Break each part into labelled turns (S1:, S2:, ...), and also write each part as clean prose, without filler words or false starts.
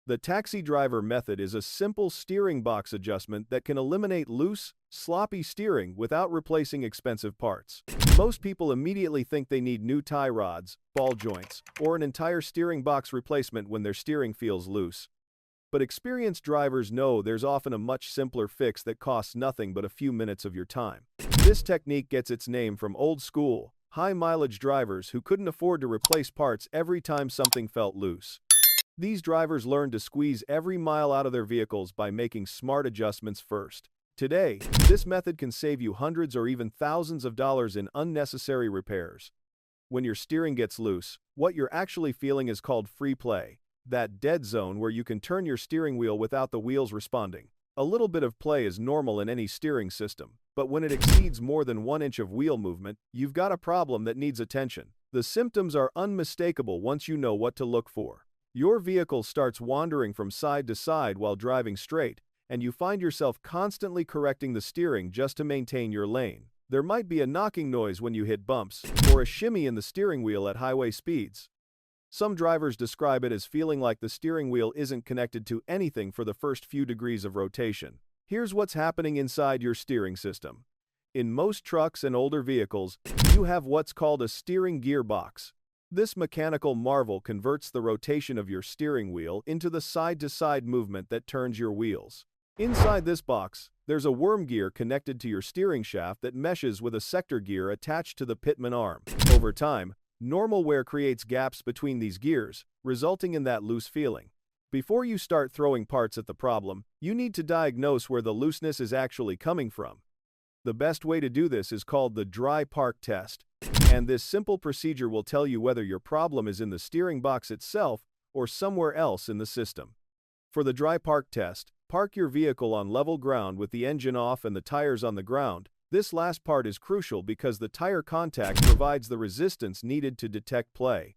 S1: The taxi driver method is a simple steering box adjustment that can eliminate loose, sloppy steering without replacing expensive parts. Most people immediately think they need new tie rods, ball joints, or an entire steering box replacement when their steering feels loose. But experienced drivers know there's often a much simpler fix that costs nothing but a few minutes of your time. This technique gets its name from old-school, high-mileage drivers who couldn't afford to replace parts every time something felt loose. These drivers learned to squeeze every mile out of their vehicles by making smart adjustments first. Today, this method can save you hundreds or even thousands of dollars in unnecessary repairs. When your steering gets loose, what you're actually feeling is called free play, that dead zone where you can turn your steering wheel without the wheels responding. A little bit of play is normal in any steering system, but when it exceeds more than 1 inch of wheel movement, you've got a problem that needs attention. The symptoms are unmistakable once you know what to look for. Your vehicle starts wandering from side to side while driving straight, and you find yourself constantly correcting the steering just to maintain your lane. There might be a knocking noise when you hit bumps, or a shimmy in the steering wheel at highway speeds. Some drivers describe it as feeling like the steering wheel isn't connected to anything for the first few degrees of rotation. Here's what's happening inside your steering system. In most trucks and older vehicles, you have what's called a steering gearbox. This mechanical marvel converts the rotation of your steering wheel into the side-to-side movement that turns your wheels. Inside this box, there's a worm gear connected to your steering shaft that meshes with a sector gear attached to the pitman arm. Over time, normal wear creates gaps between these gears, resulting in that loose feeling. Before you start throwing parts at the problem, you need to diagnose where the looseness is actually coming from. The best way to do this is called the dry park test, and this simple procedure will tell you whether your problem is in the steering box itself or somewhere else in the system. For the dry park test, park your vehicle on level ground with the engine off and the tires on the ground. This last part is crucial because the tire contact provides the resistance needed to detect play.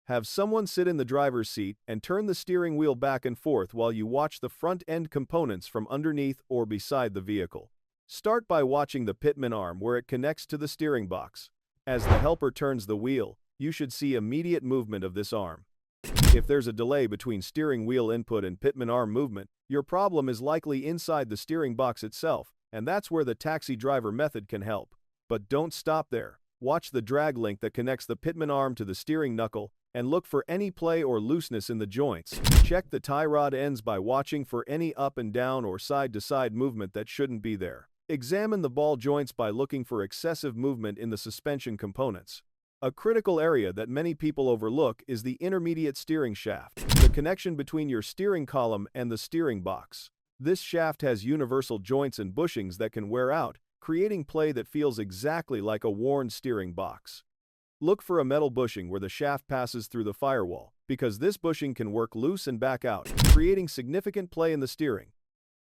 S1: Have someone sit in the driver's seat and turn the steering wheel back and forth while you watch the front end components from underneath or beside the vehicle. Start by watching the pitman arm where it connects to the steering box. As the helper turns the wheel, you should see immediate movement of this arm. If there's a delay between steering wheel input and pitman arm movement, your problem is likely inside the steering box itself, and that's where the taxi driver method can help. But don't stop there. Watch the drag link that connects the pitman arm to the steering knuckle and look for any play or looseness in the joints. Check the tie rod ends by watching for any up and down or side-to-side movement that shouldn't be there. Examine the ball joints by looking for excessive movement in the suspension components. A critical area that many people overlook is the intermediate steering shaft, the connection between your steering column and the steering box. This shaft has universal joints and bushings that can wear out, creating play that feels exactly like a worn steering box. Look for a metal bushing where the shaft passes through the firewall, because this bushing can work loose and back out, creating significant play in the steering.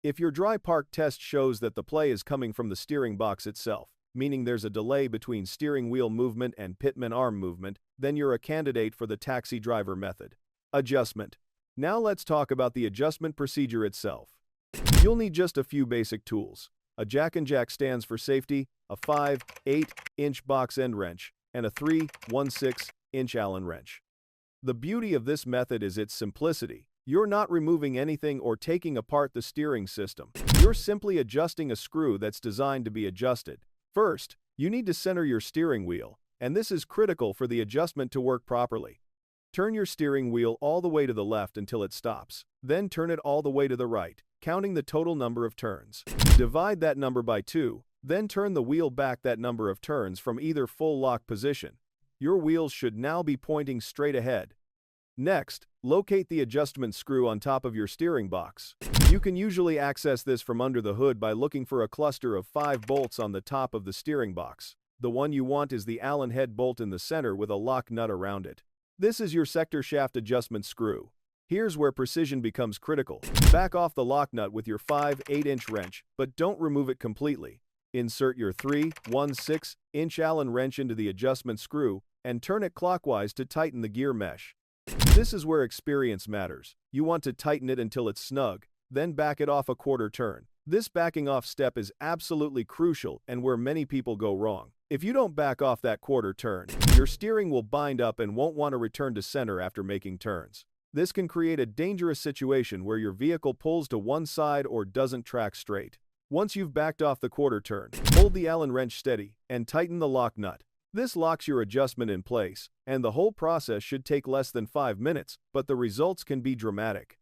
S1: If your dry park test shows that the play is coming from the steering box itself, meaning there's a delay between steering wheel movement and pitman arm movement, then you're a candidate for the taxi driver method. Adjustment. Now let's talk about the adjustment procedure itself. You'll need just a few basic tools. A jack and jack stands for safety, a 5/8" box end wrench, and a 3/16" Allen wrench. The beauty of this method is its simplicity. You're not removing anything or taking apart the steering system. You're simply adjusting a screw that's designed to be adjusted. First, you need to center your steering wheel, and this is critical for the adjustment to work properly. Turn your steering wheel all the way to the left until it stops. Then turn it all the way to the right, counting the total number of turns. Divide that number by 2, then turn the wheel back that number of turns from either full lock position. Your wheels should now be pointing straight ahead. Next, locate the adjustment screw on top of your steering box. You can usually access this from under the hood by looking for a cluster of 5 bolts on the top of the steering box. The one you want is the Allen head bolt in the center with a lock nut around it. This is your sector shaft adjustment screw. Here's where precision becomes critical. Back off the lock nut with your 5/8" wrench, but don't remove it completely. Insert your 3/16" Allen wrench into the adjustment screw and turn it clockwise to tighten the gear mesh. This is where experience matters. You want to tighten it until it's snug, then back it off a quarter turn. This backing off step is absolutely crucial and where many people go wrong. If you don't back off that quarter turn, your steering will bind up and won't want to return to center after making turns. This can create a dangerous situation where your vehicle pulls to one side or doesn't track straight. Once you've backed off the quarter turn, hold the Allen wrench steady and tighten the lock nut. This locks your adjustment in place, and the whole process should take less than 5 minutes, but the results can be dramatic.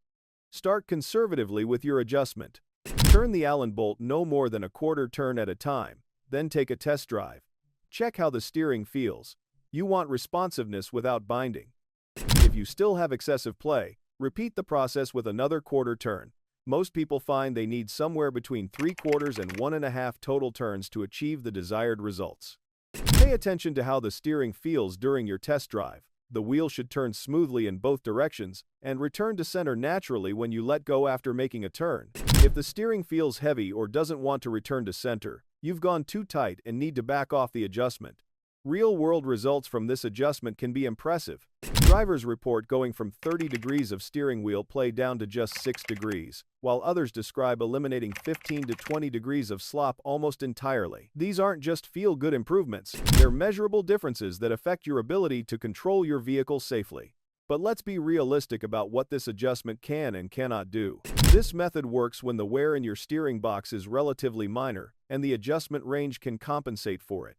S1: Start conservatively with your adjustment. Turn the Allen bolt no more than a quarter turn at a time, then take a test drive. Check how the steering feels. You want responsiveness without binding. If you still have excessive play, repeat the process with another quarter turn. Most people find they need somewhere between 3/4 and 1.5 total turns to achieve the desired results. Pay attention to how the steering feels during your test drive. The wheel should turn smoothly in both directions and return to center naturally when you let go after making a turn. If the steering feels heavy or doesn't want to return to center, you've gone too tight and need to back off the adjustment. Real-world results from this adjustment can be impressive. Drivers report going from 30 degrees of steering wheel play down to just 6 degrees, while others describe eliminating 15 to 20 degrees of slop almost entirely. These aren't just feel-good improvements, they're measurable differences that affect your ability to control your vehicle safely. But let's be realistic about what this adjustment can and cannot do. This method works when the wear in your steering box is relatively minor, and the adjustment range can compensate for it.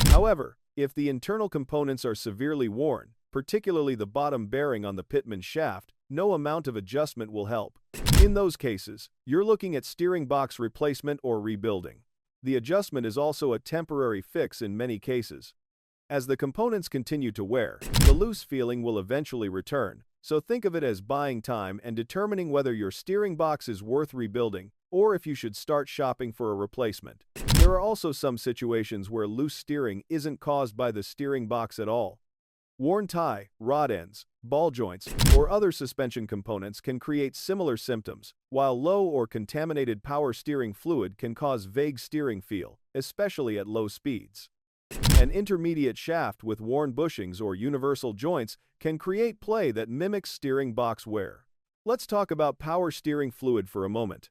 S1: However, if the internal components are severely worn, particularly the bottom bearing on the pitman shaft, no amount of adjustment will help. In those cases, you're looking at steering box replacement or rebuilding. The adjustment is also a temporary fix in many cases. As the components continue to wear, the loose feeling will eventually return, so think of it as buying time and determining whether your steering box is worth rebuilding or if you should start shopping for a replacement. There are also some situations where loose steering isn't caused by the steering box at all. Worn tie, rod ends, ball joints, or other suspension components can create similar symptoms, while low or contaminated power steering fluid can cause vague steering feel, especially at low speeds. An intermediate shaft with worn bushings or universal joints can create play that mimics steering box wear. Let's talk about power steering fluid for a moment.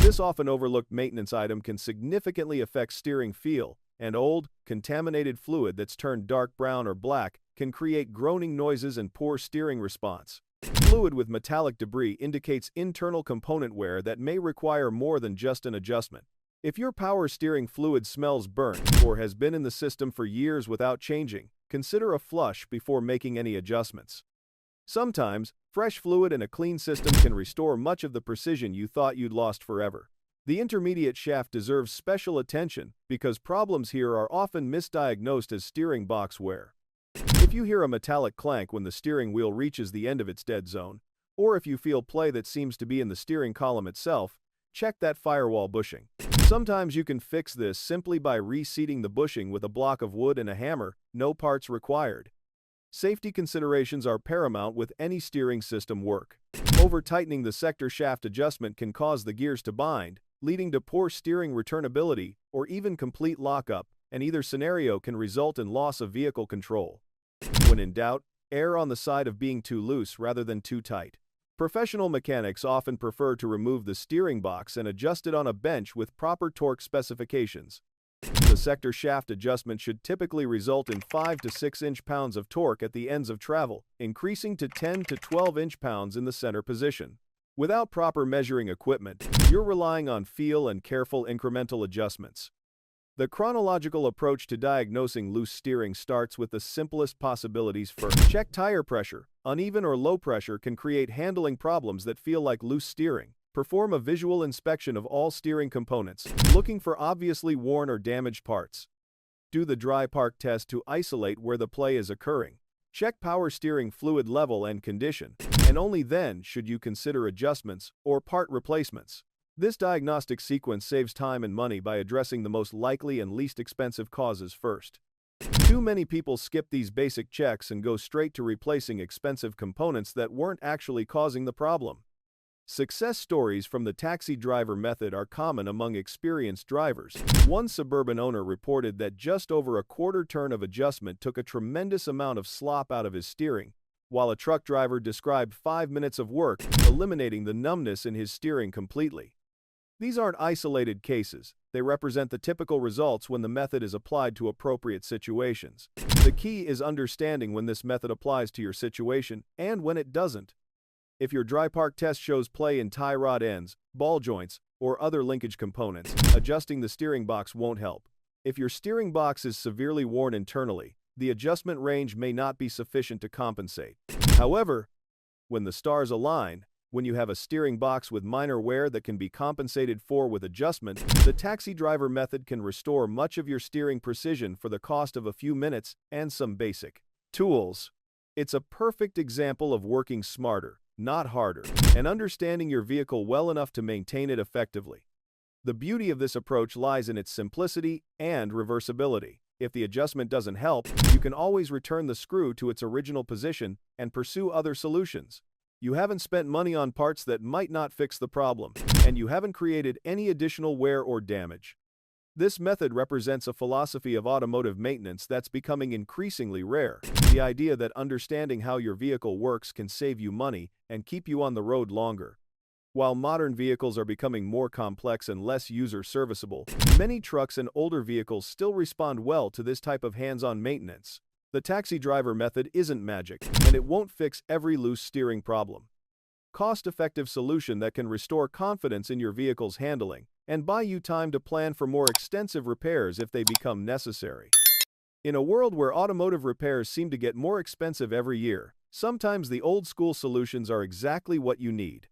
S1: This often overlooked maintenance item can significantly affect steering feel, and old, contaminated fluid that's turned dark brown or black can create groaning noises and poor steering response. Fluid with metallic debris indicates internal component wear that may require more than just an adjustment. If your power steering fluid smells burnt or has been in the system for years without changing, consider a flush before making any adjustments. Sometimes, fresh fluid and a clean system can restore much of the precision you thought you'd lost forever. The intermediate shaft deserves special attention because problems here are often misdiagnosed as steering box wear. If you hear a metallic clank when the steering wheel reaches the end of its dead zone, or if you feel play that seems to be in the steering column itself, check that firewall bushing. Sometimes you can fix this simply by reseating the bushing with a block of wood and a hammer, no parts required. Safety considerations are paramount with any steering system work. Over-tightening the sector shaft adjustment can cause the gears to bind, leading to poor steering returnability or even complete lockup, and either scenario can result in loss of vehicle control. When in doubt, err on the side of being too loose rather than too tight. Professional mechanics often prefer to remove the steering box and adjust it on a bench with proper torque specifications. The sector shaft adjustment should typically result in 5 to 6 inch-pounds of torque at the ends of travel, increasing to 10 to 12 inch-pounds in the center position. Without proper measuring equipment, you're relying on feel and careful incremental adjustments. The chronological approach to diagnosing loose steering starts with the simplest possibilities first. Check tire pressure. Uneven or low pressure can create handling problems that feel like loose steering. Perform a visual inspection of all steering components, looking for obviously worn or damaged parts. Do the dry park test to isolate where the play is occurring. Check power steering fluid level and condition, and only then should you consider adjustments or part replacements. This diagnostic sequence saves time and money by addressing the most likely and least expensive causes first. Too many people skip these basic checks and go straight to replacing expensive components that weren't actually causing the problem. Success stories from the taxi driver method are common among experienced drivers. One suburban owner reported that just over a quarter turn of adjustment took a tremendous amount of slop out of his steering, while a truck driver described 5 minutes of work, eliminating the numbness in his steering completely. These aren't isolated cases. They represent the typical results when the method is applied to appropriate situations. The key is understanding when this method applies to your situation and when it doesn't. If your dry park test shows play in tie rod ends, ball joints, or other linkage components, adjusting the steering box won't help. If your steering box is severely worn internally, the adjustment range may not be sufficient to compensate. However, when the stars align, when you have a steering box with minor wear that can be compensated for with adjustment, the taxi driver method can restore much of your steering precision for the cost of a few minutes and some basic tools. It's a perfect example of working smarter, not harder, and understanding your vehicle well enough to maintain it effectively. The beauty of this approach lies in its simplicity and reversibility. If the adjustment doesn't help, you can always return the screw to its original position and pursue other solutions. You haven't spent money on parts that might not fix the problem, and you haven't created any additional wear or damage. This method represents a philosophy of automotive maintenance that's becoming increasingly rare. The idea that understanding how your vehicle works can save you money and keep you on the road longer. While modern vehicles are becoming more complex and less user-serviceable, many trucks and older vehicles still respond well to this type of hands-on maintenance. The taxi driver method isn't magic, and it won't fix every loose steering problem. Cost-effective solution that can restore confidence in your vehicle's handling and buy you time to plan for more extensive repairs if they become necessary. In a world where automotive repairs seem to get more expensive every year, sometimes the old-school solutions are exactly what you need.